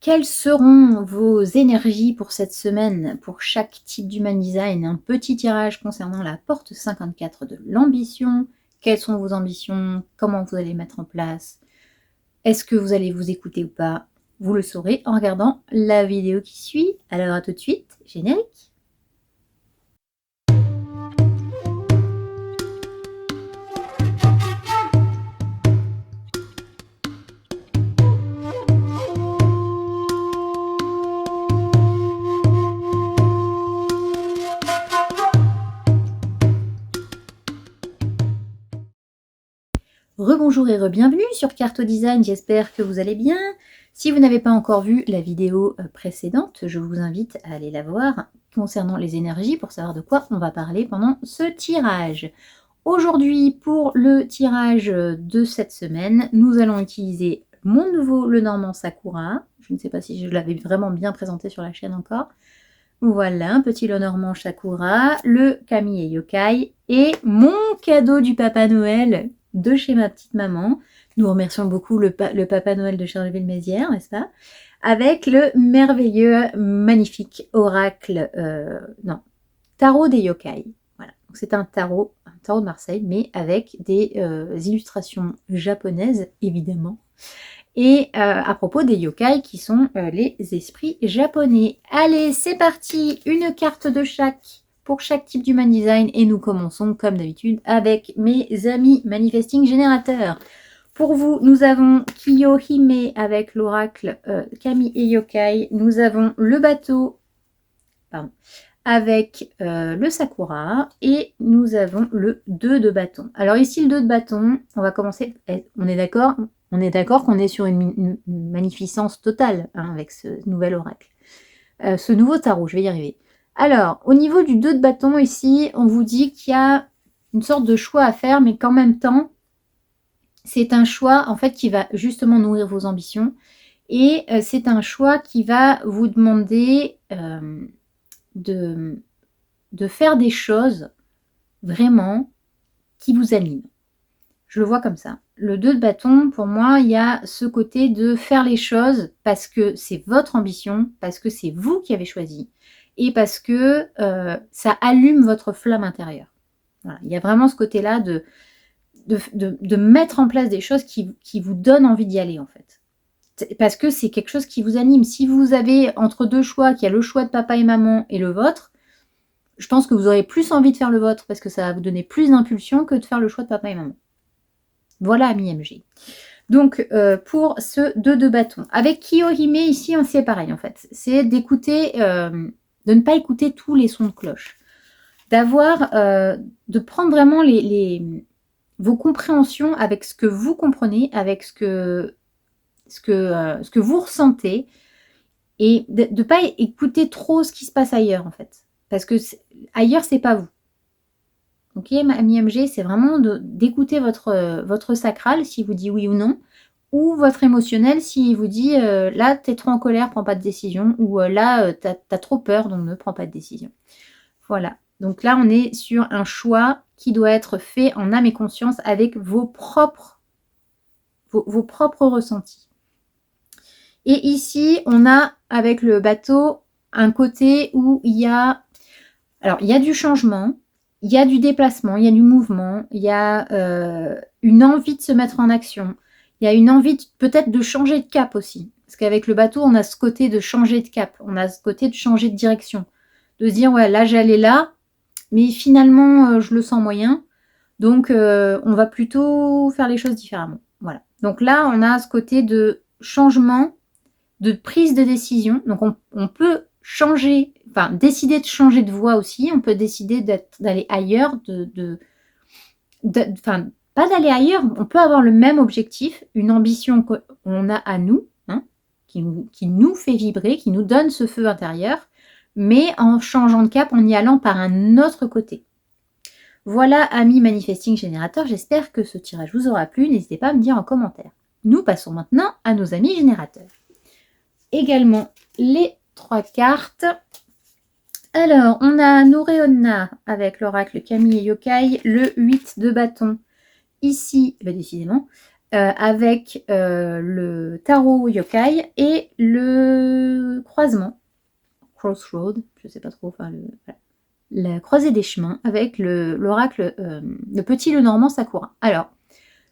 quelles seront vos énergies pour cette semaine, pour chaque type d'Human Design? Un petit tirage concernant la porte 54 de l'ambition. Quelles sont vos ambitions? Comment vous allez mettre en place? Est-ce que vous allez vous écouter ou pas? Vous le saurez en regardant la vidéo qui suit. Alors à tout de suite, générique. Rebonjour et re-bienvenue sur Carto Design, j'espère que vous allez bien. Si vous n'avez pas encore vu la vidéo précédente, je vous invite à aller la voir concernant les énergies pour savoir de quoi on va parler pendant ce tirage. Aujourd'hui, pour le tirage de cette semaine, nous allons utiliser mon nouveau Lenormand Sakura. Je ne sais pas si je l'avais vraiment bien présenté sur la chaîne encore. Voilà, un petit Lenormand Sakura, le Kami Yokai et mon cadeau du Papa Noël de chez ma petite maman. Nous remercions beaucoup le Papa Noël de Charleville-Mézières, n'est-ce pas? Avec le merveilleux, magnifique oracle, tarot des yokai. Voilà, c'est un tarot de Marseille, mais avec des illustrations japonaises, évidemment. Et à propos des yokai qui sont les esprits japonais. Allez, c'est parti, une carte de chaque pour chaque type d'Human Design et nous commençons comme d'habitude avec mes amis Manifesting Générateurs. Pour vous, nous avons Kiyohime avec l'oracle Kami et Yokai. Nous avons le bateau avec le Sakura et nous avons le 2 de bâton. Alors ici, le 2 de bâton, on va commencer, on est d'accord qu'on est sur une magnificence totale avec ce nouvel oracle. Ce nouveau tarot, je vais y arriver. Alors, au niveau du 2 de bâton, ici, on vous dit qu'il y a une sorte de choix à faire, mais qu'en même temps, c'est un choix en fait qui va justement nourrir vos ambitions. Et c'est un choix qui va vous demander de faire des choses vraiment qui vous animent. Je le vois comme ça. Le 2 de bâton, pour moi, il y a ce côté de faire les choses parce que c'est votre ambition, parce que c'est vous qui avez choisi et parce que ça allume votre flamme intérieure. Voilà. Il y a vraiment ce côté-là de mettre en place des choses qui vous donnent envie d'y aller en fait. Parce que c'est quelque chose qui vous anime. Si vous avez entre deux choix, qu'il y a le choix de papa et maman et le vôtre, je pense que vous aurez plus envie de faire le vôtre parce que ça va vous donner plus d'impulsion que de faire le choix de papa et maman. Voilà, ami MG. Donc, pour ce 2 de bâton. Avec Kiyohime, ici, c'est pareil, en fait. C'est d'écouter, de ne pas écouter tous les sons de cloche. D'avoir, de prendre vraiment vos compréhensions avec ce que vous comprenez, avec ce que vous ressentez, et de ne pas écouter trop ce qui se passe ailleurs, en fait. Parce que ailleurs, c'est pas vous. Ok, ami MG, c'est vraiment d'écouter votre sacral, s'il vous dit oui ou non, ou votre émotionnel, s'il vous dit là, t'es trop en colère, prends pas de décision, ou là, t'as trop peur, donc ne prends pas de décision. Voilà. Donc là, on est sur un choix qui doit être fait en âme et conscience avec vos propres ressentis. Et ici, on a, avec le bateau, un côté où il y a du changement, il y a du déplacement, il y a du mouvement, il y a une envie de se mettre en action, il y a une envie peut-être de changer de cap aussi. Parce qu'avec le bateau, on a ce côté de changer de cap, on a ce côté de changer de direction, de se dire, ouais, là, j'allais là, mais finalement, je le sens moyen, donc on va plutôt faire les choses différemment. Voilà. Donc là, on a ce côté de changement, de prise de décision. Donc on peut changer, enfin décider de changer de voie aussi. On peut décider d'aller ailleurs, enfin pas d'aller ailleurs. On peut avoir le même objectif, une ambition qu'on a à nous, qui nous fait vibrer, qui nous donne ce feu intérieur, mais en changeant de cap, en y allant par un autre côté. Voilà, amis Manifesting Générateurs, j'espère que ce tirage vous aura plu. N'hésitez pas à me dire en commentaire. Nous passons maintenant à nos amis générateurs. Également les 3 cartes. Alors, on a Noreonna avec l'oracle Kami et Yokai, le 8 de bâton. Ici, décidément, avec le tarot yokai et le croisement, crossroad, je sais pas trop, enfin voilà, la croisée des chemins avec l'oracle, le petit Lenormand Sakura. Alors,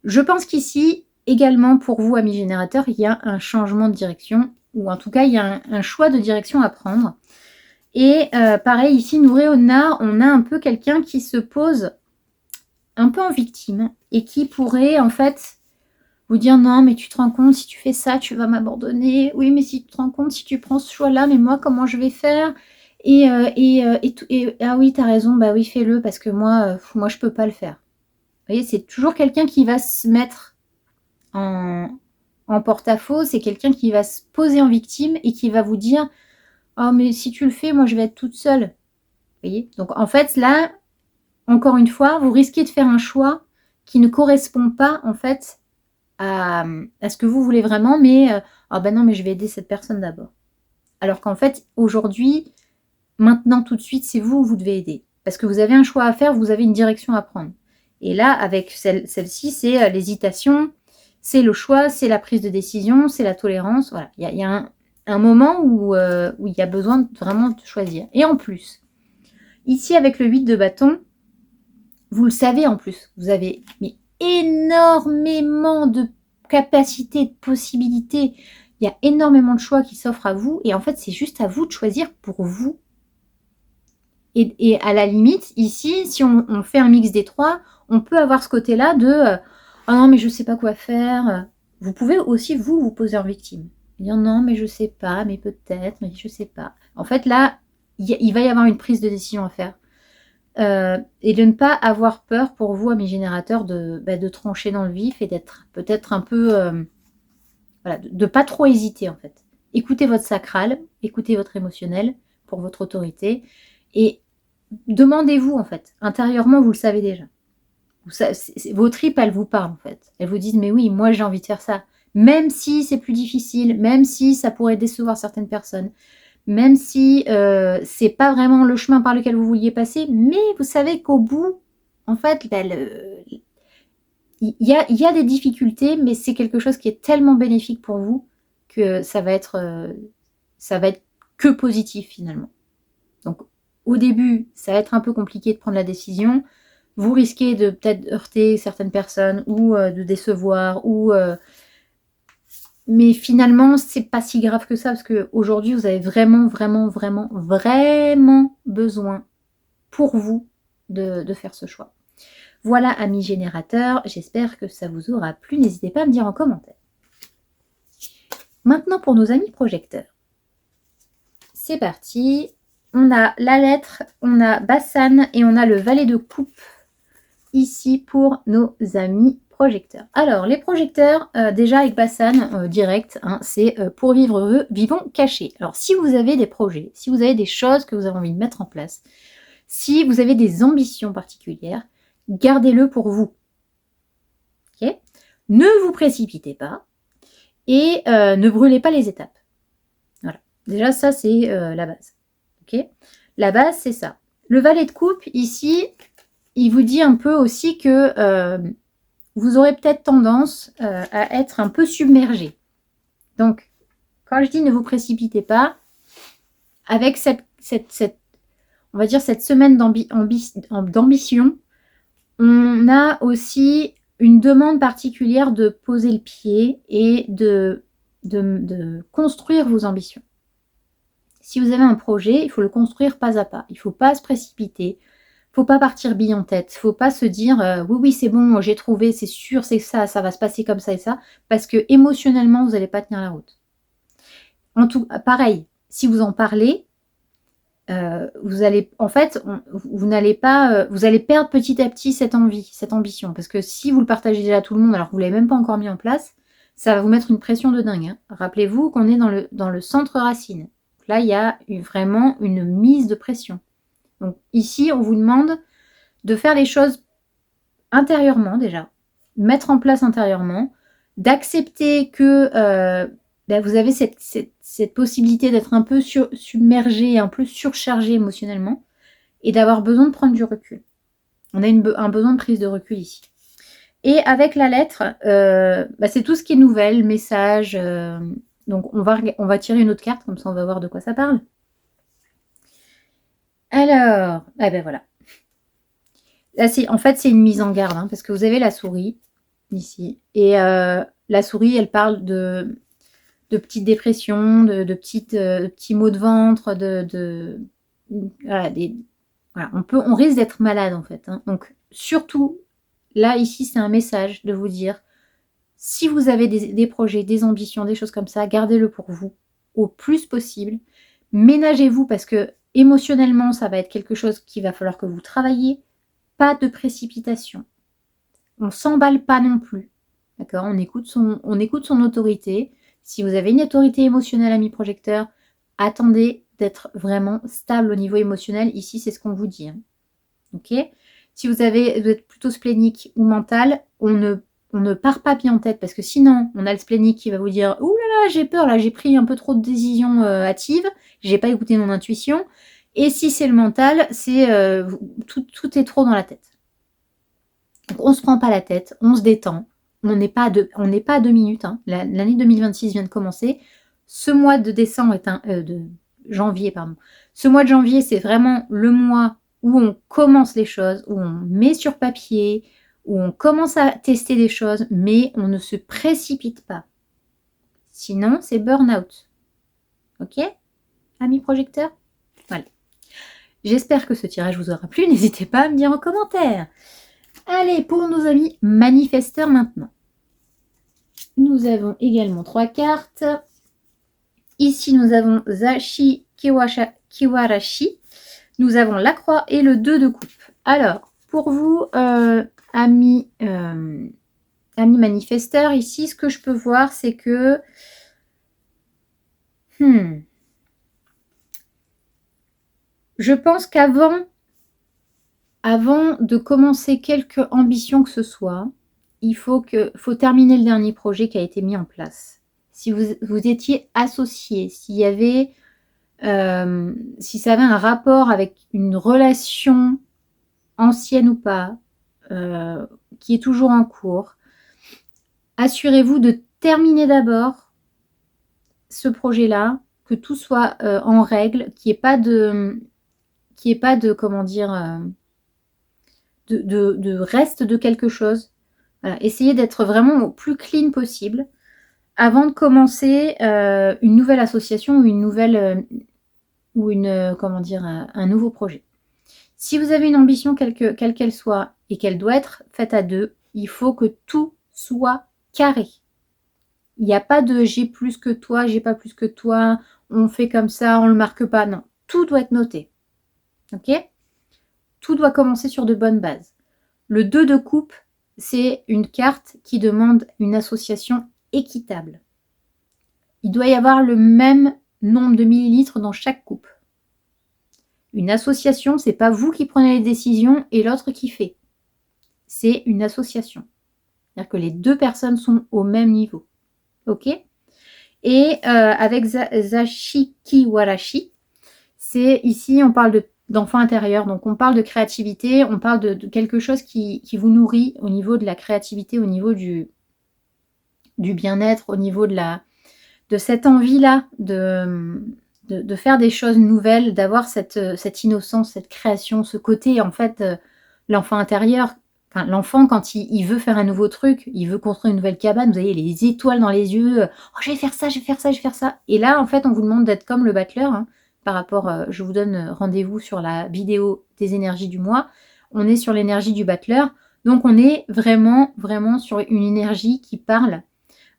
je pense qu'ici, également pour vous, amis générateurs, il y a un changement de direction, ou en tout cas, il y a un choix de direction à prendre. Et pareil, ici, Nouré-Ona, on a un peu quelqu'un qui se pose un peu en victime et qui pourrait, en fait, vous dire non, mais tu te rends compte, si tu fais ça, tu vas m'abandonner. Oui, mais si tu te rends compte, si tu prends ce choix-là, mais moi, comment je vais faire ah oui, t'as raison, bah oui, fais-le, parce que moi, je peux pas le faire. Vous voyez, c'est toujours quelqu'un qui va se mettre en porte-à-faux, c'est quelqu'un qui va se poser en victime et qui va vous dire oh, mais si tu le fais, moi, je vais être toute seule. Vous voyez? Donc, en fait, là, encore une fois, vous risquez de faire un choix qui ne correspond pas, en fait, à ce que vous voulez vraiment, mais ah ben non, mais je vais aider cette personne d'abord. Alors qu'en fait, aujourd'hui, maintenant, tout de suite, c'est vous où vous devez aider. Parce que vous avez un choix à faire, vous avez une direction à prendre. Et là, avec celle-ci, c'est l'hésitation, c'est le choix, c'est la prise de décision, c'est la tolérance. Voilà, il y a un moment où il y a besoin vraiment de choisir. Et en plus, ici, avec le 8 de bâton, vous le savez en plus, vous avez énormément de capacités, de possibilités. Il y a énormément de choix qui s'offrent à vous. Et en fait, c'est juste à vous de choisir pour vous. Et à la limite, ici, si on fait un mix des trois, on peut avoir ce côté-là de oh non, mais je ne sais pas quoi faire. Vous pouvez aussi, vous poser en victime. Dire non, mais je ne sais pas, mais peut-être, mais je ne sais pas. En fait, là, il va y avoir une prise de décision à faire. Et de ne pas avoir peur pour vous, amis générateurs, de trancher dans le vif et d'être peut-être un peu... voilà, de pas trop hésiter, en fait. Écoutez votre sacral, écoutez votre émotionnel pour votre autorité et demandez-vous, en fait. Intérieurement, vous le savez déjà. Vos tripes, elles vous parlent, en fait. Elles vous disent, mais oui, moi, j'ai envie de faire ça. Même si c'est plus difficile, même si ça pourrait décevoir certaines personnes, même si c'est pas vraiment le chemin par lequel vous vouliez passer, mais vous savez qu'au bout, en fait, il y a des difficultés, mais c'est quelque chose qui est tellement bénéfique pour vous que ça va être que positif finalement. Donc au début, ça va être un peu compliqué de prendre la décision. Vous risquez de peut-être heurter certaines personnes ou de décevoir mais finalement, c'est pas si grave que ça parce qu'aujourd'hui, vous avez vraiment, vraiment, vraiment, vraiment besoin pour vous de faire ce choix. Voilà, amis générateurs, j'espère que ça vous aura plu. N'hésitez pas à me dire en commentaire. Maintenant, pour nos amis projecteurs. C'est parti. On a la lettre, on a Bassan et on a le valet de coupe ici pour nos amis projecteurs. Alors, les projecteurs, déjà avec Bassan, direct, hein, c'est pour vivre heureux, vivons cachés. Alors, si vous avez des projets, si vous avez des choses que vous avez envie de mettre en place, si vous avez des ambitions particulières, gardez-le pour vous. Okay, ne vous précipitez pas et ne brûlez pas les étapes. Voilà. Déjà, ça, c'est la base. Okay, la base, c'est ça. Le valet de coupe, ici, il vous dit un peu aussi que vous aurez peut-être tendance à être un peu submergé. Donc, quand je dis ne vous précipitez pas, avec cette on va dire cette semaine d'ambition, on a aussi une demande particulière de poser le pied et de construire vos ambitions. Si vous avez un projet, il faut le construire pas à pas. Il ne faut pas se précipiter. Il ne faut pas partir bille en tête. Il ne faut pas se dire oui, c'est bon, j'ai trouvé, c'est sûr, c'est ça, ça va se passer comme ça et ça. Parce que émotionnellement, vous n'allez pas tenir la route. En tout, pareil, si vous en parlez, vous allez, en fait, vous n'allez pas, vous allez perdre petit à petit cette envie, cette ambition. Parce que si vous le partagez déjà à tout le monde, alors que vous ne l'avez même pas encore mis en place, ça va vous mettre une pression de dingue. Hein. Rappelez-vous qu'on est dans le centre racine. Là, il y a vraiment une mise de pression. Donc ici, on vous demande de faire les choses intérieurement déjà, mettre en place intérieurement, d'accepter que vous avez cette possibilité d'être un peu submergé, un peu surchargé émotionnellement, et d'avoir besoin de prendre du recul. On a un besoin de prise de recul ici. Et avec la lettre, c'est tout ce qui est nouvelles, messages. Donc, on va tirer une autre carte, comme ça on va voir de quoi ça parle. Alors, voilà. Là, en fait, c'est une mise en garde, hein, parce que vous avez la souris, ici. Et la souris, elle parle de petites dépressions, de petits maux de ventre, voilà, on risque d'être malade, en fait. Hein. Donc, surtout, là, ici, c'est un message de vous dire, si vous avez des projets, des ambitions, des choses comme ça, gardez-le pour vous au plus possible. Ménagez-vous parce que émotionnellement, ça va être quelque chose qu'il va falloir que vous travailliez. Pas de précipitation. On s'emballe pas non plus. D'accord, on écoute son autorité. Si vous avez une autorité émotionnelle, ami projecteur, attendez d'être vraiment stable au niveau émotionnel. Ici, c'est ce qu'on vous dit. Hein. Ok. Si vous êtes plutôt splénique ou mental, on ne part pas bien en tête parce que sinon, on a le splénique qui va vous dire « Ouh là là, j'ai peur, là, j'ai pris un peu trop de décisions hâtives, j'ai pas écouté mon intuition. » Et si c'est le mental, c'est tout est trop dans la tête. Donc, on se prend pas la tête, on se détend. On n'est pas à 2 minutes. Hein. L'année 2026 vient de commencer. Ce mois de décembre est de janvier, pardon. Ce mois de janvier, c'est vraiment le mois où on commence les choses, où on met sur papier, où on commence à tester des choses, mais on ne se précipite pas. Sinon, c'est burn-out. Ok, amis projecteurs? Voilà. J'espère que ce tirage vous aura plu. N'hésitez pas à me dire en commentaire. Allez, pour nos amis manifesteurs maintenant. Nous avons également 3 cartes. Ici, nous avons Zashi Kiwarashi. Nous avons la croix et le 2 de coupe. Alors, pour vous, amis manifesteurs, ici, ce que je peux voir, c'est que... Je pense qu'avant de commencer quelque ambition que ce soit, il faut terminer le dernier projet qui a été mis en place. Si vous étiez associé, s'il y avait, si ça avait un rapport avec une relation ancienne ou pas, qui est toujours en cours, assurez-vous de terminer d'abord ce projet-là, que tout soit en règle, qu'il n'y ait pas de comment dire, de reste de quelque chose. Voilà, essayez d'être vraiment au plus clean possible avant de commencer une nouvelle association ou une nouvelle comment dire, un nouveau projet. Si vous avez une ambition quelle qu'elle soit et qu'elle doit être faite à deux, il faut que tout soit carré. Il n'y a pas de j'ai plus que toi, j'ai pas plus que toi, on fait comme ça, on le marque pas. Non, tout doit être noté. Ok? Tout doit commencer sur de bonnes bases. Le 2 de coupe, c'est une carte qui demande une association équitable. Il doit y avoir le même nombre de millilitres dans chaque coupe. Une association, c'est pas vous qui prenez les décisions et l'autre qui fait. C'est une association. C'est-à-dire que les deux personnes sont au même niveau. Ok? Et avec Zashi Kiwarashi, c'est ici, on parle d'enfant intérieur, donc on parle de créativité, on parle de quelque chose qui vous nourrit au niveau de la créativité, au niveau du bien-être, au niveau de cette envie-là de faire des choses nouvelles, d'avoir cette innocence, cette création, ce côté, en fait, l'enfant intérieur. Enfin, l'enfant, quand il veut faire un nouveau truc, il veut construire une nouvelle cabane, vous avez les étoiles dans les yeux, oh, je vais faire ça, je vais faire ça, je vais faire ça. Et là, en fait, on vous demande d'être comme le battleur, hein, par rapport, je vous donne rendez-vous sur la vidéo des énergies du mois. On est sur l'énergie du battleur, donc on est vraiment, vraiment sur une énergie qui parle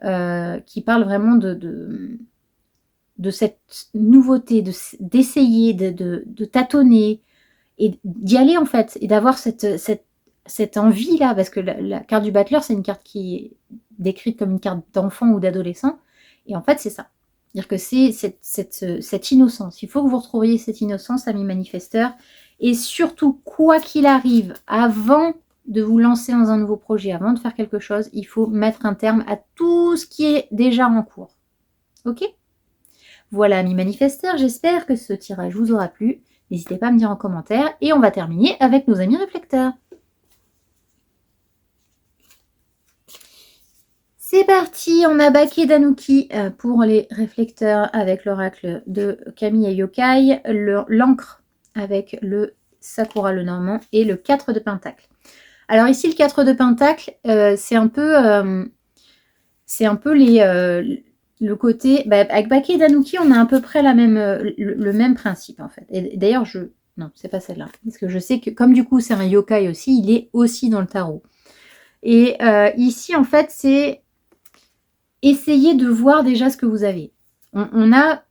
vraiment de cette nouveauté, d'essayer, de tâtonner et d'y aller en fait, et d'avoir cette envie-là, parce que la carte du battleur, c'est une carte qui est décrite comme une carte d'enfant ou d'adolescent, et en fait, c'est ça. C'est-à-dire que c'est cette innocence. Il faut que vous retrouviez cette innocence, amis manifesteurs, et surtout, quoi qu'il arrive, avant de vous lancer dans un nouveau projet, avant de faire quelque chose, il faut mettre un terme à tout ce qui est déjà en cours. Ok ? Voilà, amis manifesteurs, j'espère que ce tirage vous aura plu. N'hésitez pas à me dire en commentaire et on va terminer avec nos amis réflecteurs. C'est parti, on a baqué d'Anouki pour les réflecteurs avec l'oracle de Camille et Yokai, l'encre avec le Sakura le Normand et le 4 de Pentacle. Alors ici, le 4 de Pentacle, c'est un peu le côté... avec baqué d'Anouki, on a à peu près le même principe en fait. Et d'ailleurs, non, c'est pas celle-là. Parce que je sais que comme du coup, c'est un Yokai aussi, il est aussi dans le tarot. Et ici, en fait, c'est... Essayez de voir déjà ce que vous avez. On a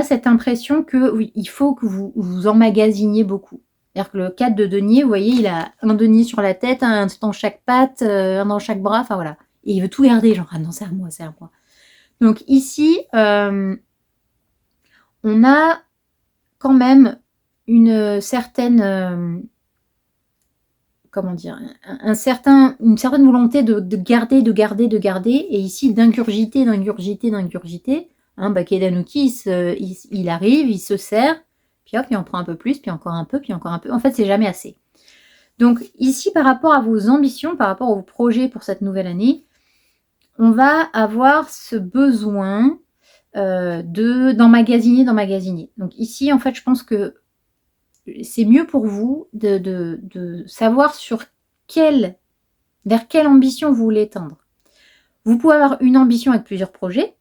cette impression que oui, il faut que vous emmagasiniez beaucoup. C'est-à-dire que le 4 de denier, vous voyez, il a un denier sur la tête, un dans chaque patte, un dans chaque bras, enfin voilà. Et il veut tout garder, genre, ah non, c'est à moi, c'est à moi. Donc ici, on a quand même une certaine... comment dire, une certaine volonté de garder, et ici d'ingurgiter. Baquet d'Anouki, il arrive, il se sert, puis hop, il en prend un peu plus, puis encore un peu, puis encore un peu. En fait, c'est jamais assez. Donc ici, par rapport à vos ambitions, par rapport aux projets pour cette nouvelle année, on va avoir ce besoin d'emmagasiner. Donc ici, en fait, je pense que c'est mieux pour vous de savoir vers quelle ambition vous voulez tendre. Vous pouvez avoir une ambition avec plusieurs projets,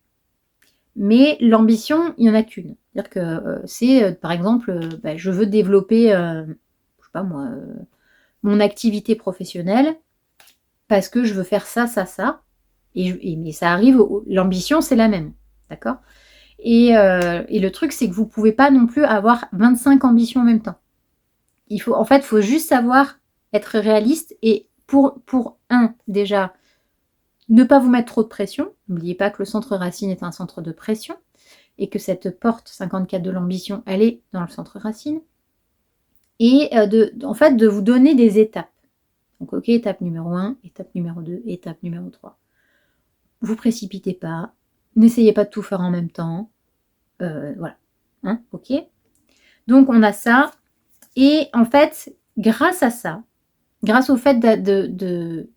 mais l'ambition, il n'y en a qu'une. C'est-à-dire que c'est, par exemple, je veux développer, je sais pas moi, mon activité professionnelle parce que je veux faire ça. Mais ça arrive, l'ambition, c'est la même. D'accord ? Et le truc, c'est que vous ne pouvez pas non plus avoir 25 ambitions en même temps. Il faut juste savoir être réaliste et pour déjà, ne pas vous mettre trop de pression. N'oubliez pas que le centre racine est un centre de pression et que cette porte 54 de l'ambition, elle est dans le centre racine. Et de vous donner des étapes. Donc, ok, étape numéro 1, étape numéro 2, étape numéro 3. Vous précipitez pas. N'essayez pas de tout faire en même temps. Voilà. Hein, ok. Donc, on a ça. Et en fait, grâce à ça, grâce au fait de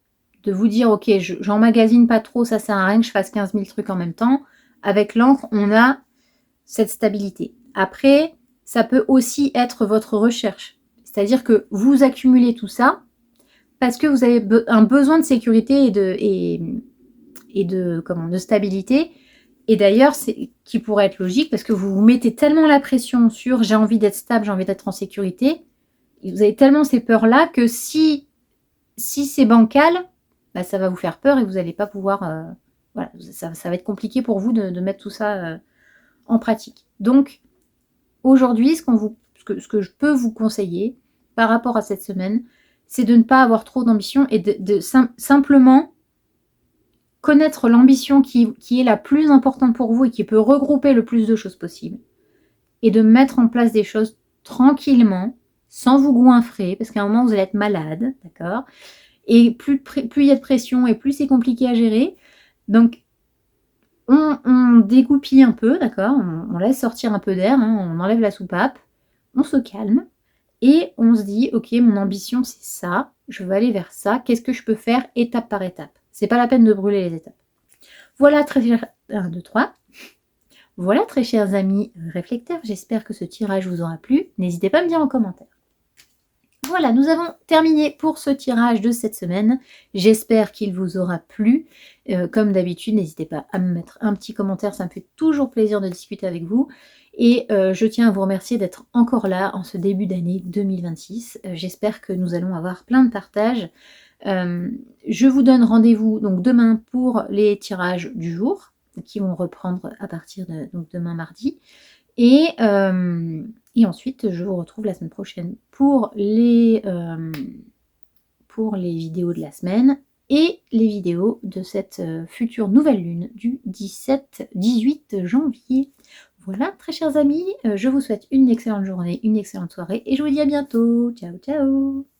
vous dire, ok, j'emmagasine pas trop, ça sert à rien que je fasse 15 000 trucs en même temps, avec l'encre, on a cette stabilité. Après, ça peut aussi être votre recherche. C'est-à-dire que vous accumulez tout ça parce que vous avez un besoin de sécurité et de stabilité. Et d'ailleurs, qui pourrait être logique parce que vous vous mettez tellement la pression sur j'ai envie d'être stable, j'ai envie d'être en sécurité. Et vous avez tellement ces peurs-là que si c'est bancal, ça va vous faire peur et vous n'allez pas pouvoir... voilà, ça va être compliqué pour vous de mettre tout ça en pratique. Donc, aujourd'hui, ce que je peux vous conseiller par rapport à cette semaine, c'est de ne pas avoir trop d'ambition et de simplement connaître l'ambition qui est la plus importante pour vous et qui peut regrouper le plus de choses possible. Et de mettre en place des choses tranquillement, sans vous goinfrer, parce qu'à un moment, vous allez être malade, d'accord ? Et plus il y a de pression et plus c'est compliqué à gérer. Donc, on dégoupille un peu, d'accord ? On laisse sortir un peu d'air, hein, on enlève la soupape, on se calme et on se dit, ok, mon ambition c'est ça, je veux aller vers ça, qu'est-ce que je peux faire étape par étape ? C'est pas la peine de brûler les étapes. Voilà, très chers... 1, 2, 3. Voilà, très chers amis réflecteurs, j'espère que ce tirage vous aura plu. N'hésitez pas à me dire en commentaire. Voilà, nous avons terminé pour ce tirage de cette semaine. J'espère qu'il vous aura plu. Comme d'habitude, n'hésitez pas à me mettre un petit commentaire, ça me fait toujours plaisir de discuter avec vous. Et je tiens à vous remercier d'être encore là en ce début d'année 2026. J'espère que nous allons avoir plein de partages. Je vous donne rendez-vous donc demain pour les tirages du jour, qui vont reprendre à partir de demain mardi. Et ensuite, je vous retrouve la semaine prochaine pour les vidéos de la semaine et les vidéos de cette future nouvelle lune du 17-18 janvier. Voilà, très chers amis, je vous souhaite une excellente journée, une excellente soirée et je vous dis à bientôt. Ciao, ciao!